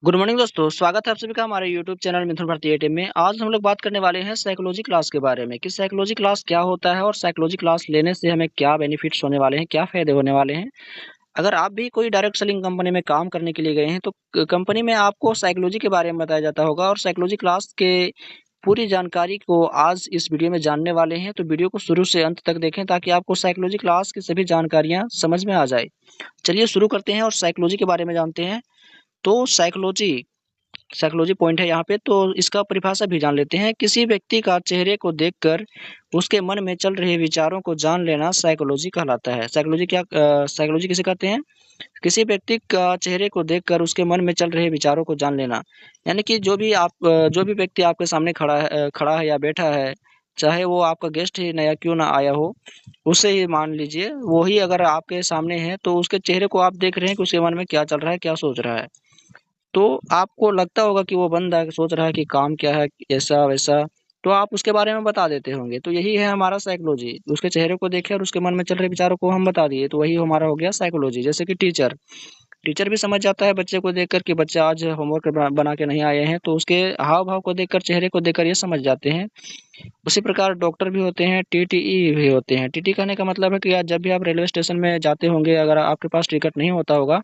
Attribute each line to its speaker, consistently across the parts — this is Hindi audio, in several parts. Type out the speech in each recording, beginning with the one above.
Speaker 1: गुड मॉर्निंग दोस्तों, स्वागत है आप सभी का हमारे यूट्यूब चैनल मिथुन भारती टीम में। आज हम लोग बात करने वाले हैं साइकोलॉजी क्लास के बारे में कि साइकोलॉजी क्लास क्या होता है और साइकोलॉजी क्लास लेने से हमें क्या बेनिफिट्स होने वाले हैं, क्या फायदे होने वाले हैं। अगर आप भी कोई डायरेक्ट सेलिंग कंपनी में काम करने के लिए गए हैं तो कंपनी में आपको साइकोलॉजी के बारे में बताया जाता होगा और साइकोलॉजी क्लास के पूरी जानकारी को आज इस वीडियो में जानने वाले हैं। तो वीडियो को शुरू से अंत तक देखें ताकि आपको साइकोलॉजी क्लास की सभी जानकारियां समझ में आ जाए। चलिए शुरू करते हैं और साइकोलॉजी के बारे में जानते हैं। तो साइकोलॉजी साइकोलॉजी पॉइंट है यहाँ पे, तो इसका परिभाषा भी जान लेते हैं। किसी व्यक्ति का चेहरे को देखकर उसके मन में चल रहे विचारों को जान लेना साइकोलॉजी कहलाता है। साइकोलॉजी किसे कहते हैं? किसी व्यक्ति का चेहरे को देखकर उसके मन में चल रहे विचारों को जान लेना। यानी कि जो भी व्यक्ति आपके सामने खड़ा है या बैठा है, चाहे वो आपका गेस्ट ही नया क्यों ना आया हो, उसे ही मान लीजिए, वो ही अगर आपके सामने है तो उसके चेहरे को आप देख रहे हैं कि उसके मन में क्या चल रहा है, क्या सोच रहा है। तो आपको लगता होगा कि वो बंदा सोच रहा है कि काम क्या है, ऐसा-वैसा, तो आप उसके बारे में बता देते होंगे। तो यही है हमारा साइकोलॉजी। उसके चेहरे को देखे और उसके मन में चल रहे विचारों को हम बता दिए, तो वही हमारा हो गया साइकोलॉजी। जैसे कि टीचर भी समझ जाता है बच्चे को देखकर कि बच्चा आज होमवर्क बना के नहीं आए हैं, तो उसके हाव-भाव को देखकर, चेहरे को देखकर ये समझ जाते हैं। उसी प्रकार डॉक्टर भी होते हैं, टीटीई भी होते हैं। टीटी कहने का मतलब है कि आज जब भी आप रेलवे स्टेशन में जाते होंगे, अगर आपके पास टिकट नहीं होता होगा,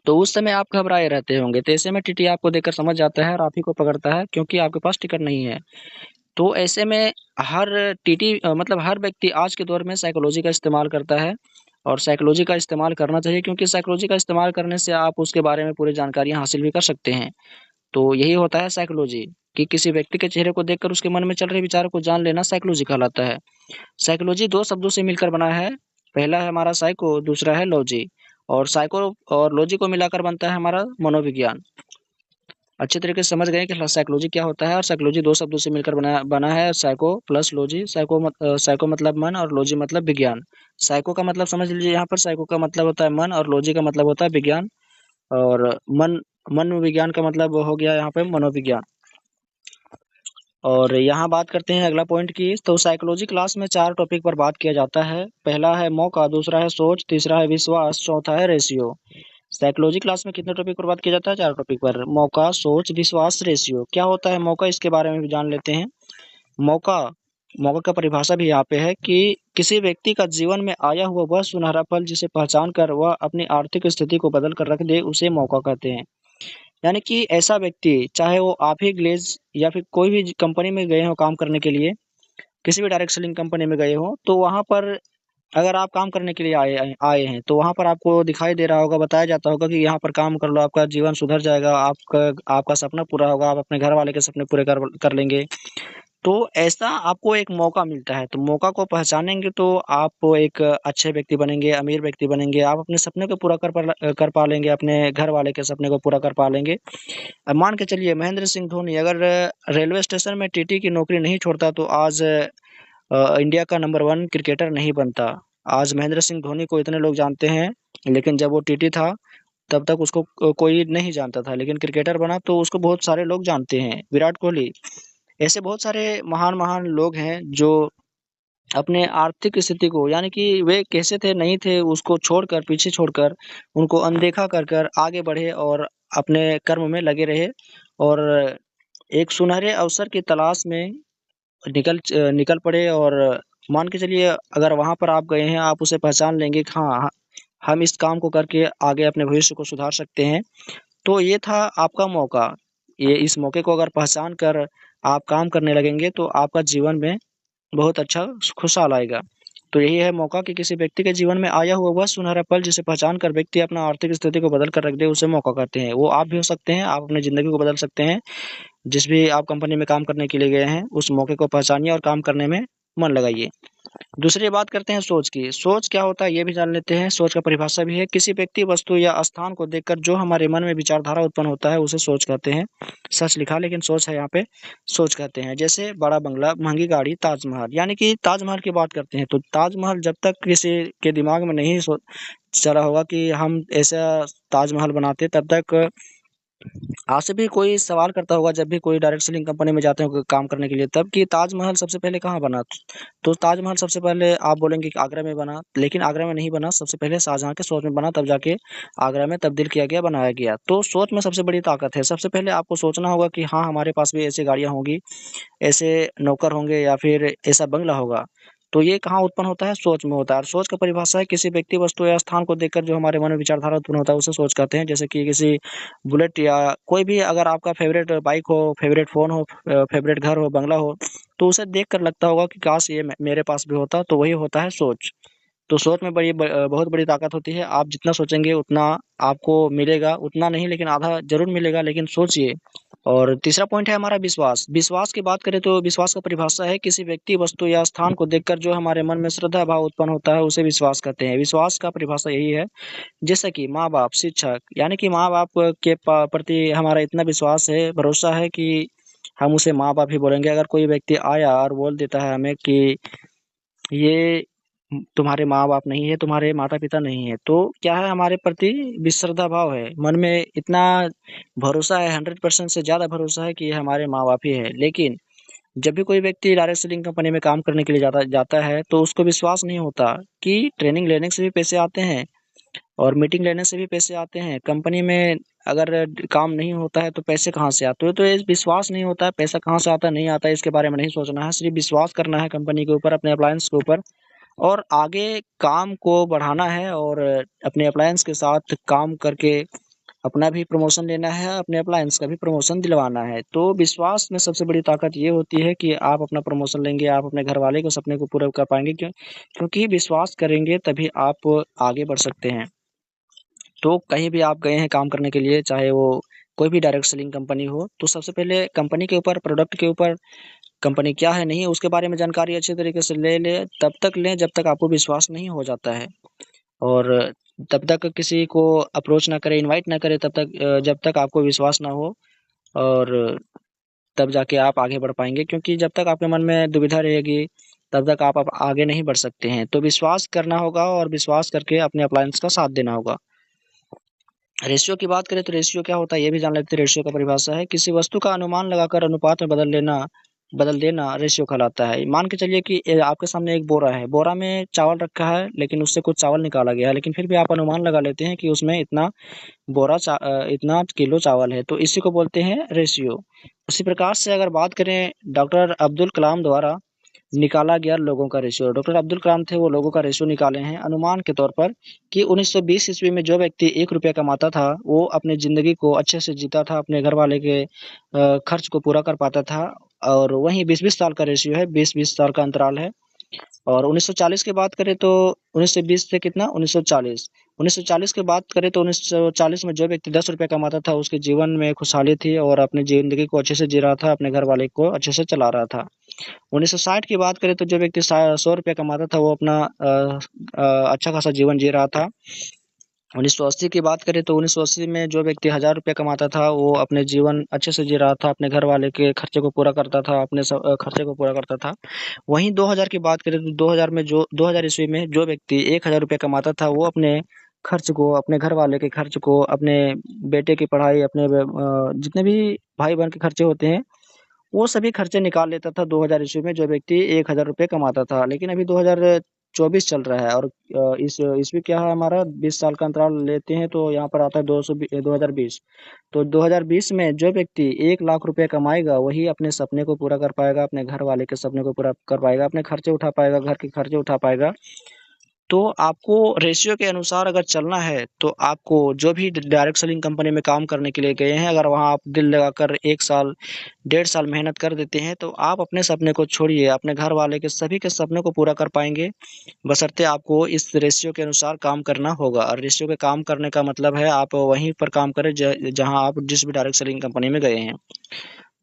Speaker 1: तो उस समय आप घबराए रहते होंगे, तो ऐसे में टीटी आपको देखकर समझ जाता है और आप ही को पकड़ता है क्योंकि आपके पास टिकट नहीं है। तो ऐसे में हर मतलब हर व्यक्ति आज के दौर में साइकोलॉजी का इस्तेमाल करता है और साइकोलॉजी का इस्तेमाल करना चाहिए क्योंकि साइकोलॉजी का इस्तेमाल करने से आप उसके बारे में पूरी जानकारियाँ हासिल भी कर सकते हैं। तो यही होता है साइकोलॉजी कि किसी व्यक्ति के चेहरे को देखकर उसके मन में चल रहे विचारों को जान लेना साइकोलॉजी कहलाता है। साइकोलॉजी 2 शब्दों से मिलकर बना है। पहला है हमारा साइको, दूसरा है लॉजी और साइको और लॉजी को मिलाकर बनता है हमारा मनोविज्ञान। अच्छे तरीके से समझ गए कि साइकोलॉजी क्या होता है और साइकोलॉजी 2 शब्दों से मिलकर बना बना है साइको प्लस लॉजी। साइको मतलब मन और लॉजी मतलब विज्ञान। साइको का मतलब समझ लीजिए, यहाँ पर साइको का मतलब होता है मन और लॉजी का मतलब होता है विज्ञान। और मन मन विज्ञान का मतलब हो गया यहाँ पे मनोविज्ञान। और यहाँ बात करते हैं अगला पॉइंट की। तो साइकोलॉजी क्लास में 4 टॉपिक पर बात किया जाता है। पहला है मौका, दूसरा है सोच, तीसरा है विश्वास, चौथा है रेशियो। साइकोलॉजी क्लास में कितने टॉपिक पर बात किया जाता है? 4 टॉपिक पर। मौका, सोच, विश्वास, रेशियो। क्या होता है मौका, इसके बारे में भी जान लेते हैं। मौका मौका का परिभाषा भी यहाँ पे है कि किसी व्यक्ति का जीवन में आया हुआ वह सुनहरा पल जिसे पहचान कर वह अपनी आर्थिक स्थिति को बदल कर रख दे, उसे मौका कहते हैं। यानी कि ऐसा व्यक्ति, चाहे वो आप ही ग्लेज या फिर कोई भी कंपनी में गए हो काम करने के लिए, किसी भी डायरेक्ट सेलिंग कंपनी में गए हो, तो वहाँ पर अगर आप काम करने के लिए आए हैं, तो वहाँ पर आपको दिखाई दे रहा होगा, बताया जाता होगा कि यहाँ पर काम कर लो, आपका जीवन सुधर जाएगा, आपका आपका सपना पूरा होगा, आप अपने घर वाले के सपने पूरे कर कर लेंगे। तो ऐसा आपको एक मौका मिलता है, तो मौका को पहचानेंगे तो आप एक अच्छे व्यक्ति बनेंगे, अमीर व्यक्ति बनेंगे, आप अपने सपने को पूरा कर पा लेंगे, अपने घर वाले के सपने को पूरा कर पा लेंगे। अब मान के चलिए महेंद्र सिंह धोनी अगर रेलवे स्टेशन में टीटी की नौकरी नहीं छोड़ता तो आज इंडिया का नंबर 1 क्रिकेटर नहीं बनता। आज महेंद्र सिंह धोनी को इतने लोग जानते हैं, लेकिन जब वो टीटी था तब तक उसको कोई नहीं जानता था, लेकिन क्रिकेटर बना तो उसको बहुत सारे लोग जानते हैं। विराट कोहली, ऐसे बहुत सारे महान-महान लोग हैं जो अपने आर्थिक स्थिति को, यानी कि वे कैसे थे, नहीं थे, उसको छोड़कर, पीछे छोड़कर, उनको अनदेखा कर कर आगे बढ़े और अपने कर्म में लगे रहे और एक सुनहरे अवसर की तलाश में निकल पड़े। और मान के चलिए अगर वहाँ पर आप गए हैं, आप उसे पहचान लेंगे कि हाँ, हम इस काम को करके आगे अपने भविष्य को सुधार सकते हैं। तो ये था आपका मौका। ये इस मौके को अगर पहचान कर आप काम करने लगेंगे तो आपका जीवन में बहुत अच्छा खुशहाल आएगा। तो यही है मौका कि किसी व्यक्ति के जीवन में आया हुआ वह सुनहरा पल जिसे पहचान कर व्यक्ति अपना आर्थिक स्थिति को बदल कर रख दे, उसे मौका कहते हैं। वो आप भी हो सकते हैं, आप अपनी ज़िंदगी को बदल सकते हैं। जिस भी आप कंपनी में काम करने के लिए गए हैं, उस मौके को पहचानिए और काम करने में मन लगाइए। दूसरी बात करते हैं सोच की। सोच क्या होता है ये भी जान लेते हैं। सोच का परिभाषा भी है, किसी व्यक्ति, वस्तु या स्थान को देखकर जो हमारे मन में विचारधारा उत्पन्न होता है उसे सोच कहते हैं। सच लिखा लेकिन सोच है यहाँ पे, सोच कहते हैं। जैसे बड़ा बंगला, महँगी गाड़ी, ताजमहल। यानी कि ताजमहल की बात करते हैं तो ताजमहल जब तक किसी के दिमाग में नहीं चला होगा कि हम ऐसा ताजमहल बनाते, तब तक आपसे भी कोई सवाल करता होगा जब भी कोई डायरेक्ट सेलिंग कंपनी में जाते हो काम करने के लिए तब कि ताजमहल सबसे पहले कहाँ बना? तो ताजमहल सबसे पहले आप बोलेंगे कि आगरा में बना, लेकिन आगरा में नहीं बना, सबसे पहले शाहजहाँ के सोच में बना, तब जाके आगरा में तब्दील किया गया, बनाया गया। तो सोच में सबसे बड़ी ताकत है। सबसे पहले आपको सोचना होगा कि हाँ, हमारे पास भी ऐसी गाड़ियाँ होंगी, ऐसे नौकर होंगे या फिर ऐसा बंगला होगा। तो ये कहाँ उत्पन्न होता है? सोच में होता है। और सोच का परिभाषा है किसी व्यक्ति, वस्तु या स्थान को देखकर जो हमारे मन में विचारधारा उत्पन्न होता है, उसे सोच कहते हैं। जैसे कि किसी बुलेट या कोई भी, अगर आपका फेवरेट बाइक हो, फेवरेट फ़ोन हो, फेवरेट घर हो, बंगला हो, तो उसे देखकर लगता होगा कि काश ये मेरे पास भी होता, तो वही होता है सोच। तो सोच में बहुत बड़ी ताकत होती है। आप जितना सोचेंगे उतना आपको मिलेगा, उतना नहीं लेकिन आधा ज़रूर मिलेगा, लेकिन सोचिए। और तीसरा पॉइंट है हमारा विश्वास। विश्वास की बात करें तो विश्वास का परिभाषा है किसी व्यक्ति, वस्तु या स्थान को देखकर जो हमारे मन में श्रद्धा भाव उत्पन्न होता है, उसे विश्वास कहते हैं। विश्वास का परिभाषा यही है, जैसे कि माँ-बाप, शिक्षक, यानी कि माँ-बाप के प्रति हमारा इतना विश्वास है, भरोसा है कि हम उसे माँ-बाप ही बोलेंगे। अगर कोई व्यक्ति आया और बोल देता है हमें कि ये तुम्हारे माँ-बाप नहीं है, तुम्हारे माता-पिता नहीं है, तो क्या है, हमारे प्रति विश्रद्धा भाव है। मन में इतना भरोसा है, 100% से ज़्यादा भरोसा है कि ये हमारे माँ-बाप ही है। लेकिन जब भी कोई व्यक्ति डायरेक्ट सेलिंग कंपनी में काम करने के लिए जाता जाता है, तो उसको विश्वास नहीं होता कि ट्रेनिंग लेने से भी पैसे आते हैं और मीटिंग लेने से भी पैसे आते हैं। कंपनी में अगर काम नहीं होता है, तो पैसे कहाँ से आते हैं? तो ये विश्वास नहीं होता है, पैसा कहाँ से आता है, नहीं आता है, इसके बारे में नहीं सोचना है। सिर्फ़ विश्वास करना है कंपनी के ऊपर, अपने अप्लायंस के ऊपर, और आगे काम को बढ़ाना है और अपने अप्लायंस के साथ काम करके अपना भी प्रमोशन लेना है, अपने अप्लायंस का भी प्रमोशन दिलवाना है। तो विश्वास में सबसे बड़ी ताकत ये होती है कि आप अपना प्रमोशन लेंगे, आप अपने घरवाले के सपने को पूरा कर पाएँगे, क्योंकि विश्वास करेंगे तभी आप आगे बढ़ सकते हैं। तो कहीं भी आप गए हैं काम करने के लिए, चाहे वो कोई भी डायरेक्ट सेलिंग कंपनी हो, तो सबसे पहले कंपनी के ऊपर, प्रोडक्ट के ऊपर, कंपनी क्या है, नहीं है, उसके बारे में जानकारी अच्छे तरीके से ले लें, तब तक लें जब तक आपको विश्वास नहीं हो जाता है। और तब तक किसी को अप्रोच ना करें, इनवाइट ना करें तब तक, जब तक आपको विश्वास ना हो, और तब जाके आप आगे बढ़ पाएँगे, क्योंकि जब तक आपके मन में दुविधा रहेगी, तब तक आप आगे नहीं बढ़ सकते हैं। तो विश्वास करना होगा और विश्वास करके अपने अप्लायंस का साथ देना होगा। रेशियो की बात करें तो रेशियो क्या होता है, ये भी जान लेते हैं। रेशियो का परिभाषा है किसी वस्तु का अनुमान लगाकर अनुपात में बदल देना रेशियो कहलाता है। मान के चलिए कि आपके सामने एक बोरा है, बोरा में चावल रखा है, लेकिन उससे कुछ चावल निकाला गया है, लेकिन फिर भी आप अनुमान लगा लेते हैं कि उसमें इतना किलो चावल है, तो इसी को बोलते हैं रेशियो। उसी प्रकार से अगर बात करें डॉक्टर अब्दुल कलाम द्वारा निकाला गया लोगों का रेशियो, डॉक्टर अब्दुल कलाम थे, वो लोगों का रेशियो निकाले हैं अनुमान के तौर पर कि 1920 ईस्वी में जो व्यक्ति 1 रुपया कमाता था, वो अपनी ज़िंदगी को अच्छे से जीता था, अपने घरवाले के खर्च को पूरा कर पाता था। और वहीं 20-20 साल का रेशियो है, 20-20 साल का अंतराल है। और 1940 की बात करें तो 1920 से कितना, 1940, 1940 की बात करें तो 1940 में जो व्यक्ति 10 रुपये कमाता था, उसके जीवन में खुशहाली थी और अपनी ज़िंदगी को अच्छे से जी रहा था, अपने घरवाले को अच्छे से चला रहा था। 1960 की बात करें तो जो व्यक्ति 100 रुपये कमाता था, वो अपना अच्छा खासा जीवन जी रहा था। 1980 की बात करें तो 1980 में जो व्यक्ति 1000 रुपये कमाता था, वो अपने जीवन अच्छे से जी रहा था, अपने घर वाले के खर्चे को पूरा करता था, अपने खर्चे को पूरा करता था। वहीं 2000 की बात करें तो 2000 ईस्वी में जो व्यक्ति 1000 रुपये कमाता था, वो अपने खर्च को, अपने घर वाले के खर्च को, अपने बेटे की पढ़ाई, अपने जितने भी भाई बहन के खर्चे होते हैं, वो सभी खर्चे निकाल लेता था 2000 ईस्वी में जो व्यक्ति 1000 रुपये कमाता था। लेकिन अभी 2024 चल रहा है और इस ईस्वी क्या है हमारा, 20 साल का अंतराल लेते हैं तो यहाँ पर आता है 2020। तो 2020 में जो व्यक्ति 1,00,000 रुपये कमाएगा, वही अपने सपने को पूरा कर पाएगा, अपने घर वाले के सपने को पूरा कर पाएगा, अपने खर्चे उठा पाएगा, घर के खर्चे उठा पाएगा। तो आपको रेशियो के अनुसार अगर चलना है, तो आपको जो भी डायरेक्ट सेलिंग कंपनी में काम करने के लिए गए हैं, अगर वहाँ आप दिल लगाकर 1 साल, 1.5 साल मेहनत कर देते हैं, तो आप अपने सपने को छोड़िए, अपने घर वाले के सभी के सपने को पूरा कर पाएँगे। बशर्ते आपको इस रेशियो के अनुसार काम करना होगा। और रेशियो के काम करने का मतलब है आप वहीं पर काम करें जहाँ आप जिस भी डायरेक्ट सेलिंग कंपनी में गए हैं।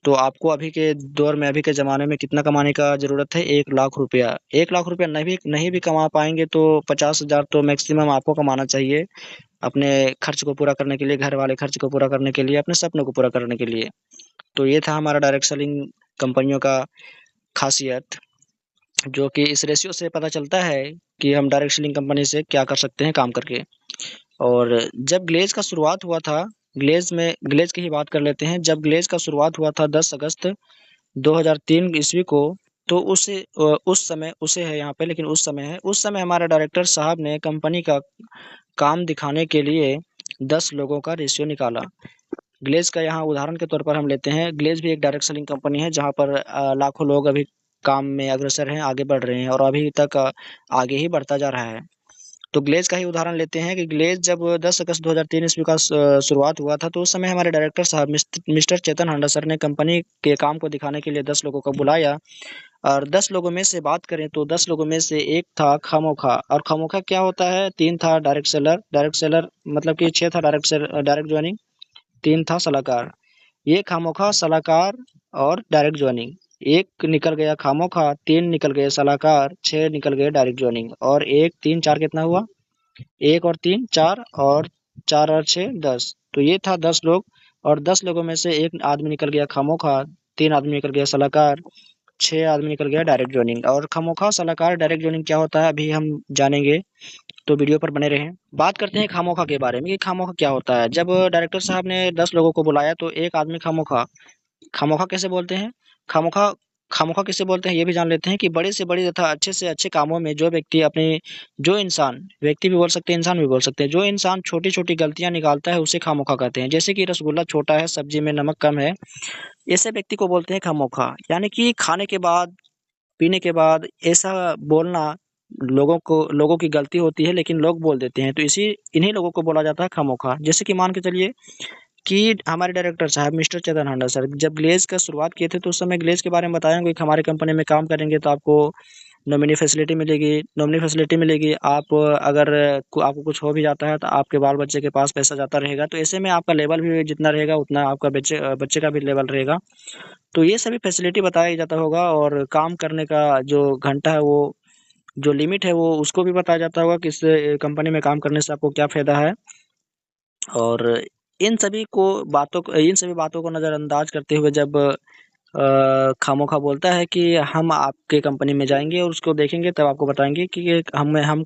Speaker 1: तो आपको अभी के दौर में, अभी के ज़माने में कितना कमाने का ज़रूरत है? 1,00,000 रुपया। 1,00,000 रुपया नहीं भी कमा पाएँगे तो 50,000 तो मैक्सिमम आपको कमाना चाहिए, अपने खर्च को पूरा करने के लिए, घर वाले खर्च को पूरा करने के लिए, अपने सपनों को पूरा करने के लिए। तो ये था हमारा डायरेक्ट सेलिंग कंपनियों का ख़ासियत, जो कि इस रेशियो से पता चलता है कि हम डायरेक्ट सेलिंग कंपनी से क्या कर सकते हैं काम करके। और जब ग्लेज़ का शुरुआत हुआ था, ग्लेज की ही बात कर लेते हैं। जब ग्लेज का शुरुआत हुआ था 10 अगस्त 2003 ईस्वी को, तो उस समय उसे है यहाँ पे, लेकिन उस समय हमारे डायरेक्टर साहब ने कंपनी का काम दिखाने के लिए 10 लोगों का रेशियो निकाला। ग्लेज का यहाँ उदाहरण के तौर पर हम लेते हैं। ग्लेज भी एक डायरेक्ट सेलिंग कंपनी है जहाँ पर लाखों लोग अभी काम में अग्रसर हैं, आगे बढ़ रहे हैं और अभी तक आगे ही बढ़ता जा रहा है। तो ग्लेज का ही उदाहरण लेते हैं कि ग्लेज जब 10 अगस्त 2003 ईस्वी का शुरुआत हुआ था, तो उस समय हमारे डायरेक्टर साहब मिस्टर चेतन हांडा सर ने कंपनी के काम को दिखाने के लिए 10 लोगों को बुलाया। और 10 लोगों में से बात करें तो 10 लोगों में से एक था खामोखा। और खामोखा क्या होता है? 3 था डायरेक्ट सेलर मतलब कि 6 था डायरेक्ट ज्वाइनिंग, 3 था सलाहकार। ये खामोखा, सलाहकार और डायरेक्ट ज्वाइनिंग, 1 निकल गया खामोखा, 3 निकल गए सलाहकार, 6 निकल गए डायरेक्ट ज्वाइनिंग और 1 3 4 कितना हुआ? 1 और 3 4 और 4 और 6 10। तो ये था 10 लोग। और 10 लोगों में से 1 आदमी निकल गया खामोखा, 3 आदमी निकल गया सलाहकार, 6 आदमी निकल गया डायरेक्ट ज्वाइनिंग। और खामोखा, सलाहकार, डायरेक्ट ज्वाइनिंग क्या होता है अभी हम जानेंगे, तो वीडियो पर बने रहें। बात करते हैं खामोखा के बारे में कि खामोखा क्या होता है। जब डायरेक्टर साहब ने 10 लोगों को बुलाया तो एक आदमी खामोखा। खामोखा कैसे बोलते हैं? खामोखा खामोखा किसे बोलते हैं ये भी जान लेते हैं कि बड़े से बड़े तथा अच्छे से अच्छे कामों में जो व्यक्ति अपने जो इंसान, व्यक्ति भी बोल सकते हैं, इंसान भी बोल सकते हैं, जो इंसान छोटी-छोटी गलतियाँ निकालता है उसे खामोखा कहते हैं। जैसे कि रसगुल्ला छोटा है, सब्जी में नमक कम है, ऐसे व्यक्ति को बोलते हैं खामोखा। यानी कि खाने के बाद, पीने के बाद ऐसा बोलना लोगों की गलती होती है लेकिन लोग बोल देते हैं, तो इन्हीं लोगों को बोला जाता है खामोखा। जैसे कि मान के चलिए कि हमारे डायरेक्टर साहब मिस्टर चेतन हांडा सर जब ग्लेज का शुरुआत किए थे तो उस समय ग्लेज के बारे में बताए होंगे कि हमारे कंपनी में काम करेंगे तो आपको नॉमिनी फैसिलिटी मिलेगी। आप अगर आपको कुछ हो भी जाता है तो आपके बाल बच्चे के पास पैसा जाता रहेगा। तो ऐसे में आपका लेवल भी जितना रहेगा उतना आपका बच्चे का भी लेवल रहेगा। तो ये सभी फैसिलिटी बताया जाता होगा और काम करने का जो घंटा है वो, जो लिमिट है वो उसको भी बताया जाता होगा कि इस कंपनी में काम करने से आपको क्या फ़ायदा है। और इन सभी बातों को नज़रअंदाज करते हुए जब खामोखा बोलता है कि हम आपके कंपनी में जाएँगे और उसको देखेंगे तब आपको बताएँगे कि ये हम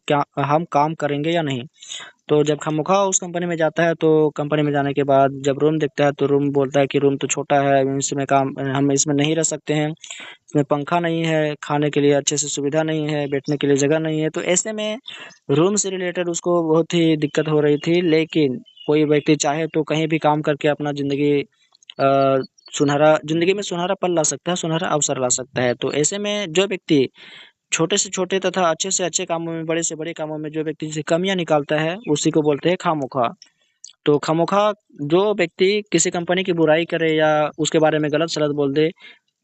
Speaker 1: काम करेंगे या नहीं। तो जब खामोखा उस कंपनी में जाता है तो कंपनी में जाने के बाद जब रूम देखता है तो रूम बोलता है कि रूम तो छोटा है, हम इसमें नहीं रह सकते हैं। इसमें पंखा नहीं है, खाने के लिए अच्छे से सुविधा नहीं है, बैठने के लिए जगह नहीं है। तो ऐसे में रूम से रिलेटेड उसको बहुत ही दिक्कत हो रही थी। लेकिन कोई व्यक्ति चाहे तो कहीं भी काम करके अपना ज़िंदगी में सुनहरा पल ला सकता है, सुनहरा अवसर ला सकता है। तो ऐसे में जो व्यक्ति छोटे से छोटे तथा अच्छे से अच्छे कामों में, बड़े से बड़े कामों में जो व्यक्ति से कमियाँ निकालता है, उसी को बोलते हैं खामोखा। तो खामोखा जो व्यक्ति किसी कंपनी की बुराई करे या उसके बारे में गलत-सलत बोल दे,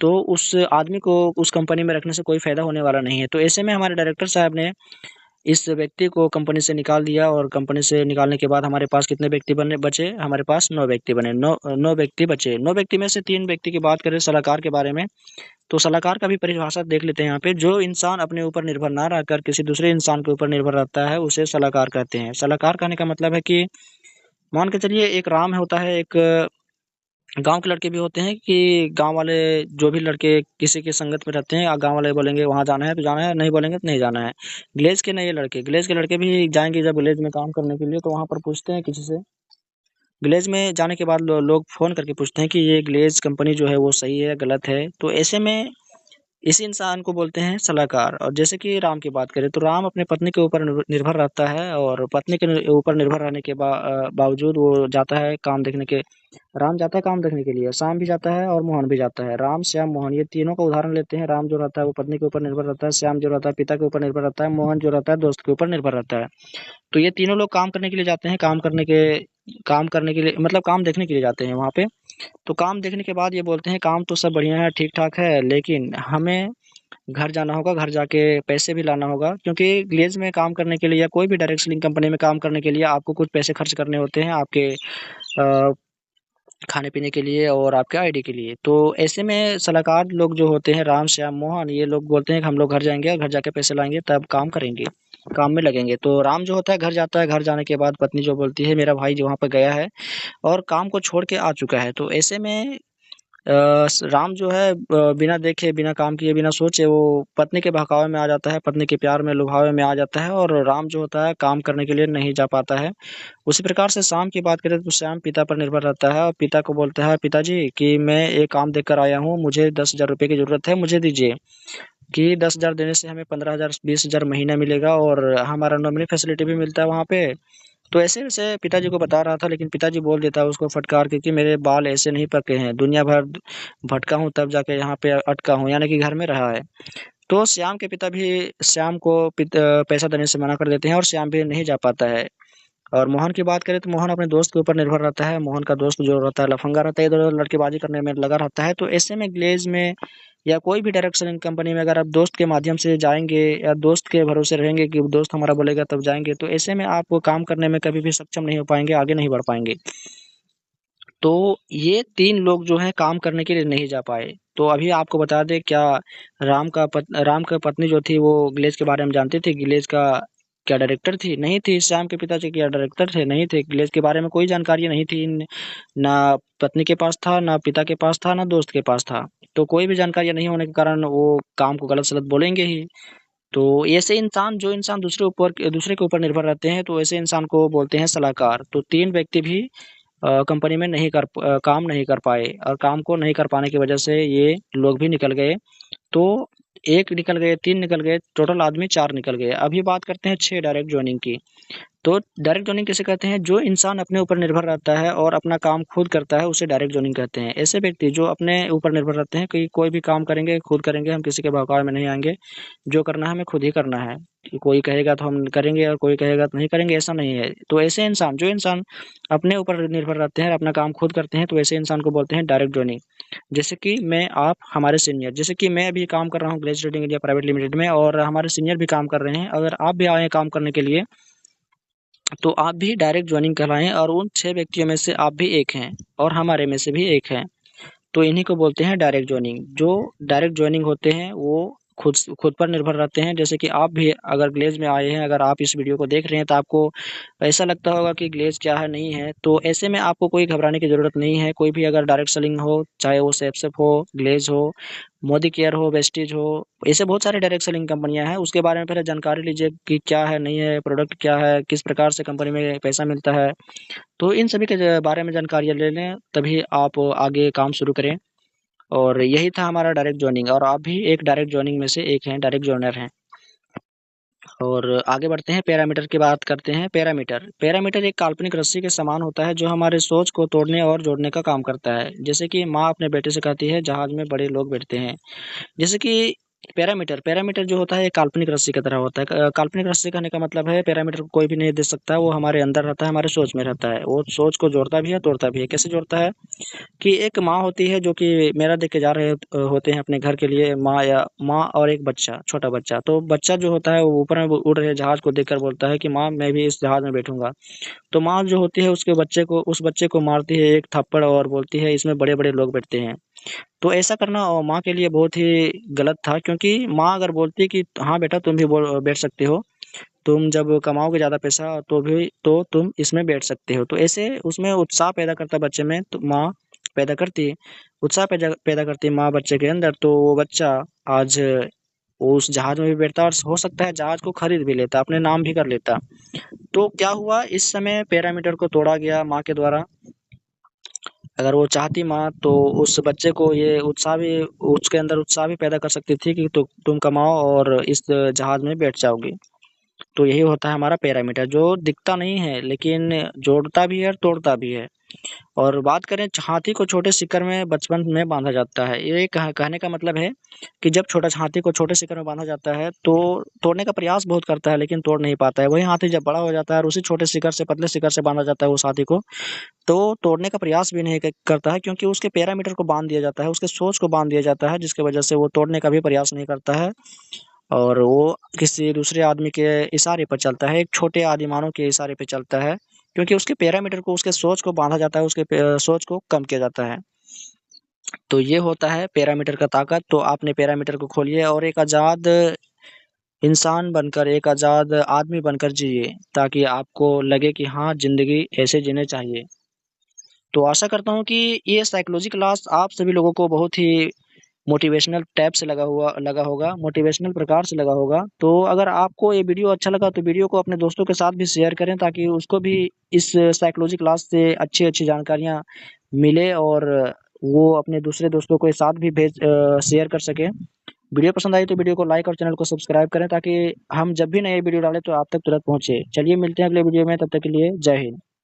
Speaker 1: तो उस आदमी को उस कंपनी में रखने से कोई फ़ायदा होने वाला नहीं है। तो ऐसे में हमारे डायरेक्टर साहब ने इस व्यक्ति को कंपनी से निकाल दिया और कंपनी से निकालने के बाद हमारे पास कितने व्यक्ति बचे? हमारे पास 9 व्यक्ति बने। 9 व्यक्ति बचे। 9 व्यक्ति में से 3 व्यक्ति की बात करें सलाहकार के बारे में, तो सलाहकार का भी परिभाषा देख लेते हैं यहाँ पे। जो इंसान अपने ऊपर निर्भर ना रहकर किसी दूसरे इंसान के ऊपर निर्भर रहता है, उसे सलाहकार कहते हैं। सलाहकार कहने का मतलब है कि मान के चलिए एक राम होता है, एक गाँव के लड़के भी होते हैं कि गाँव वाले जो भी लड़के किसी की संगत में रहते हैं, गाँव वाले बोलेंगे वहाँ जाना है तो जाना है, नहीं बोलेंगे तो नहीं जाना है। ग्लेज़ के लड़के भी जाएँगे जब ग्लेज़ में काम करने के लिए तो वहाँ पर पूछते हैं किसी से। ग्लेज़ में जाने के बाद लोग फ़ोन करके पूछते हैं कि ये ग्लेज़ कंपनी जो है वो सही है या गलत है? तो ऐसे में इसी इंसान को बोलते हैं सलाहकार। और जैसे कि राम की बात करें तो राम अपनी पत्नी के ऊपर निर्भर रहता है और पत्नी के ऊपर निर्भर रहने के बावजूद वो जाता है काम देखने के राम जाता है काम देखने के लिए, श्याम भी जाता है और मोहन भी जाता है। राम, श्याम, मोहन ये तीनों का उदाहरण लेते हैं। राम जो रहता है वो पत्नी के ऊपर निर्भर रहता है, श्याम जो रहता है पिता के ऊपर निर्भर रहता है, मोहन जो रहता है दोस्त के ऊपर निर्भर रहता है। तो ये तीनों लोग काम करने के लिए जाते हैं, काम करने के लिए मतलब काम देखने के लिए जाते हैं वहाँ पे। तो काम देखने के बाद ये बोलते हैं काम तो सब बढ़िया है, ठीक-ठाक है, लेकिन हमें घर जाना होगा, घर जाके पैसे भी लाना होगा क्योंकि ग्लेज़ में काम करने के लिए या कोई भी डायरेक्ट सेलिंग कंपनी में काम करने के लिए आपको कुछ पैसे खर्च करने होते हैं आपके अ, खाने-पीने के लिए और आपके आईडी के लिए। तो ऐसे में सलाहकार लोग जो होते हैं राम, श्याम, मोहन ये लोग बोलते हैं कि हम लोग घर जाएँगे और घर जाके पैसे लाएँगे तब काम करेंगे, काम में लगेंगे। तो राम जो होता है घर जाता है, घर जाने के बाद पत्नी जो बोलती है मेरा भाई जो वहाँ पे गया है और काम को छोड़ के आ चुका है। तो ऐसे में राम जो है बिना देखे, बिना काम किए, बिना सोचे वो पत्नी के बहकावे में आ जाता है, पत्नी के प्यार में, लुभावे में आ जाता है और राम जो होता है काम करने के लिए नहीं जा पाता है। उसी प्रकार से श्याम की बात करें तो श्याम पिता पर निर्भर रहता है और पिता को बोलता है, पिताजी कि मैं एक काम देख कर आया हूँ, मुझे 10,000 रुपए की ज़रूरत है, मुझे दीजिए। कि 10,000 देने से हमें 15,000 20,000 महीना मिलेगा और हमारा नॉमिनी फैसिलिटी भी मिलता है वहाँ पे। तो ऐसे-ऐसे पिताजी को बता रहा था, लेकिन पिताजी बोल देता है उसको फटकार के कि मेरे बाल ऐसे नहीं पके हैं, दुनिया भर भटका हूँ तब जाके यहाँ पे अटका हूँ, यानी कि घर में रहा है। तो श्याम के पिता भी श्याम को पैसा देने से मना कर देते हैं और श्याम भी नहीं जा पाता है। और मोहन की बात करें तो मोहन अपने दोस्त के ऊपर निर्भर रहता है। मोहन का दोस्त जो रहता है लफंगा रहता है, इधर-उधर लड़केबाजी करने में लगा रहता है। तो ऐसे में ग्लेज़ में या कोई भी डायरेक्ट सेलिंग कंपनी में अगर आप दोस्त के माध्यम से जाएँगे या दोस्त के भरोसे रहेंगे कि दोस्त हमारा बोलेगा तब जाएँगे, तो ऐसे में आप काम करने में कभी भी सक्षम नहीं हो पाएँगे, आगे नहीं बढ़ पाएँगे। तो ये 3 लोग जो हैं काम करने के लिए नहीं जा पाए। तो अभी आपको बता दें क्या राम का पत्नी जो थी वो ग्लेज़ के बारे में जानती थी? ग्लेज़ का क्या डायरेक्टर थी? नहीं थी। श्याम के पिताजी क्या डायरेक्टर थे? नहीं थे। ग्लेज़ के बारे में कोई जानकारी नहीं थी। ना पत्नी के पास था, ना पिता के पास था, ना दोस्त के पास था। तो कोई भी जानकारी नहीं होने के कारण वो काम को गलत-सलत बोलेंगे ही। तो ऐसे इंसान जो इंसान दूसरे के ऊपर निर्भर रहते हैं, तो ऐसे इंसान को बोलते हैं सलाहकार। तो 3 व्यक्ति भी कंपनी में काम नहीं कर पाए और काम को नहीं कर पाने की वजह से ये लोग भी निकल गए। तो 1 निकल गए, 3 निकल गए, टोटल आदमी 4 निकल गए। अभी बात करते हैं 6 डायरेक्ट जॉइनिंग की। तो डायरेक्ट जॉइनिंग किसे कहते हैं? जो इंसान अपने ऊपर निर्भर रहता है और अपना काम खुद करता है, उसे डायरेक्ट जॉइनिंग कहते हैं। ऐसे व्यक्ति जो अपने ऊपर निर्भर रहते हैं कि कोई भी काम करेंगे, खुद करेंगे, हम किसी के बहकावे में नहीं आएँगे। जो करना है हमें खुद ही करना है। कि कोई कहेगा तो हम करेंगे और कोई कहेगा तो नहीं करेंगे, ऐसा नहीं है। तो ऐसे जो इंसान अपने ऊपर निर्भर रहते हैं और अपना काम खुद करते हैं, तो ऐसे इंसान को बोलते हैं डायरेक्ट जॉइनिंग। जैसे कि मैं, आप, हमारे सीनियर, जैसे कि मैं अभी काम कर रहा हूँ ग्लेज़ ट्रेडिंग इंडिया प्राइवेट लिमिटेड में और हमारे सीनियर भी काम कर रहे हैं। अगर आप भी आए हैं काम करने के लिए, तो आप भी डायरेक्ट जॉइनिंग कराएँ और उन 6 व्यक्तियों में से आप भी एक हैं और हमारे में से भी एक हैं। तो इन्हीं को बोलते हैं डायरेक्ट जॉइनिंग। जो डायरेक्ट जॉइनिंग होते हैं वो खुद पर निर्भर रहते हैं। जैसे कि आप भी अगर ग्लेज़ में आए हैं, अगर आप इस वीडियो को देख रहे हैं तो आपको ऐसा लगता होगा कि ग्लेज़ क्या है, नहीं है। तो ऐसे में आपको कोई घबराने की ज़रूरत नहीं है। कोई भी अगर डायरेक्ट सेलिंग हो, चाहे वो सेफसेप हो, ग्लेज़ हो, मोदी केयर हो, वेस्टीज हो, ऐसे बहुत सारे डायरेक्ट सेलिंग कंपनियाँ हैं। उसके बारे में पहले जानकारी लीजिए कि क्या है, नहीं है, प्रोडक्ट क्या है, किस प्रकार से कंपनी में पैसा मिलता है। तो इन सभी के बारे में जानकारियाँ ले लें, तभी आप आगे काम शुरू करें। और यही था हमारा डायरेक्ट जॉइनिंग और आप भी एक डायरेक्ट जॉइनिंग में से एक हैं, डायरेक्ट जॉइनर हैं। और आगे बढ़ते हैं, पैरामीटर की बात करते हैं। पैरामीटर एक काल्पनिक रस्सी के समान होता है जो हमारे सोच को तोड़ने और जोड़ने का काम करता है। जैसे कि माँ अपने बेटे से कहती है, जहाज में बड़े लोग बैठते हैं। जैसे कि पैरामीटर जो होता है एक काल्पनिक रस्सी की तरह होता है। काल्पनिक रस्सी कहने का मतलब है पैरामीटर को कोई भी नहीं दे सकता, वो हमारे अंदर रहता है, हमारे सोच में रहता है। वो सोच को जोड़ता भी है, तोड़ता भी है। कैसे जोड़ता है? कि एक माँ होती है जो कि मेरा देख के जा रहे होते हैं अपने घर के लिए, माँ और एक बच्चा, छोटा बच्चा। तो बच्चा जो होता है वो ऊपर में उड़ रहे जहाज को देखकर बोलता है कि माँ मैं भी इस जहाज में बैठूँगा। तो माँ जो होती है उस बच्चे को मारती है एक थप्पड़ और बोलती है इसमें बड़े-बड़े लोग बैठते हैं। तो ऐसा करना माँ के लिए बहुत ही गलत था, क्योंकि माँ अगर बोलती कि हाँ बेटा तुम भी बैठ सकते हो, तुम जब कमाओगे ज़्यादा पैसा तो तुम इसमें बैठ सकते हो। तो ऐसे उसमें उत्साह पैदा करता बच्चे में, तो माँ पैदा करती है, उत्साह पैदा पैदा करती है माँ बच्चे के अंदर, तो वो बच्चा आज वो उस जहाज में भी बैठता और हो सकता है जहाज को खरीद भी लेता, अपने नाम भी कर लेता। तो क्या हुआ, इस समय पैरामीटर को तोड़ा गया माँ के द्वारा। अगर वो चाहती माँ तो उस बच्चे को ये उत्साह भी उसके अंदर उत्साह भी पैदा कर सकती थी कि तुम कमाओ और इस जहाज में बैठ जाओगे। तो यही होता है हमारा पैरामीटर, जो दिखता नहीं है लेकिन जोड़ता भी है और तोड़ता भी है। और बात करें, हाथी को छोटे शिकर में बचपन में बांधा जाता है। ये कहने का मतलब है कि जब छोटा हाथी को छोटे शिकर में बांधा जाता है तो तोड़ने का प्रयास बहुत करता है लेकिन तोड़ नहीं पाता है। वही हाथी जब बड़ा हो जाता है और उसी छोटे शिकर से, पतले शिकर से बांधा जाता है उस हाथी को, तो तोड़ने का प्रयास भी नहीं करता है, क्योंकि उसके पैरामीटर को बांध दिया जाता है, उसके सोच को बांध दिया जाता है, जिसकी वजह से वो तोड़ने का भी प्रयास नहीं करता है और वो किसी दूसरे आदमी के इशारे पर चलता है, एक छोटे आदिमानव के इशारे पे चलता है, क्योंकि उसके पैरामीटर को, उसके सोच को बाँधा जाता है, उसके सोच को कम किया जाता है। तो ये होता है पैरामीटर का ताकत। तो आपने पैरामीटर को खोलिए और एक आज़ाद इंसान बनकर, एक आज़ाद आदमी बनकर जिए, ताकि आपको लगे कि हाँ, ज़िंदगी ऐसे जीनी चाहिए। तो आशा करता हूँ कि ये साइकोलॉजी क्लास आप सभी लोगों को बहुत ही मोटिवेशनल टाइप से लगा होगा, मोटिवेशनल प्रकार से लगा होगा। तो अगर आपको ये वीडियो अच्छा लगा तो वीडियो को अपने दोस्तों के साथ भी शेयर करें, ताकि उसको भी इस साइकोलॉजी क्लास से अच्छी-अच्छी जानकारियाँ मिले और वो अपने दूसरे दोस्तों के साथ भी शेयर कर सकें। वीडियो पसंद आई तो वीडियो को लाइक और चैनल को सब्सक्राइब करें, ताकि हम जब भी नए वीडियो डालें तो आप तक तुरंत पहुँचे। चलिए मिलते हैं अगले वीडियो में, तब तक के लिए जय हिंद।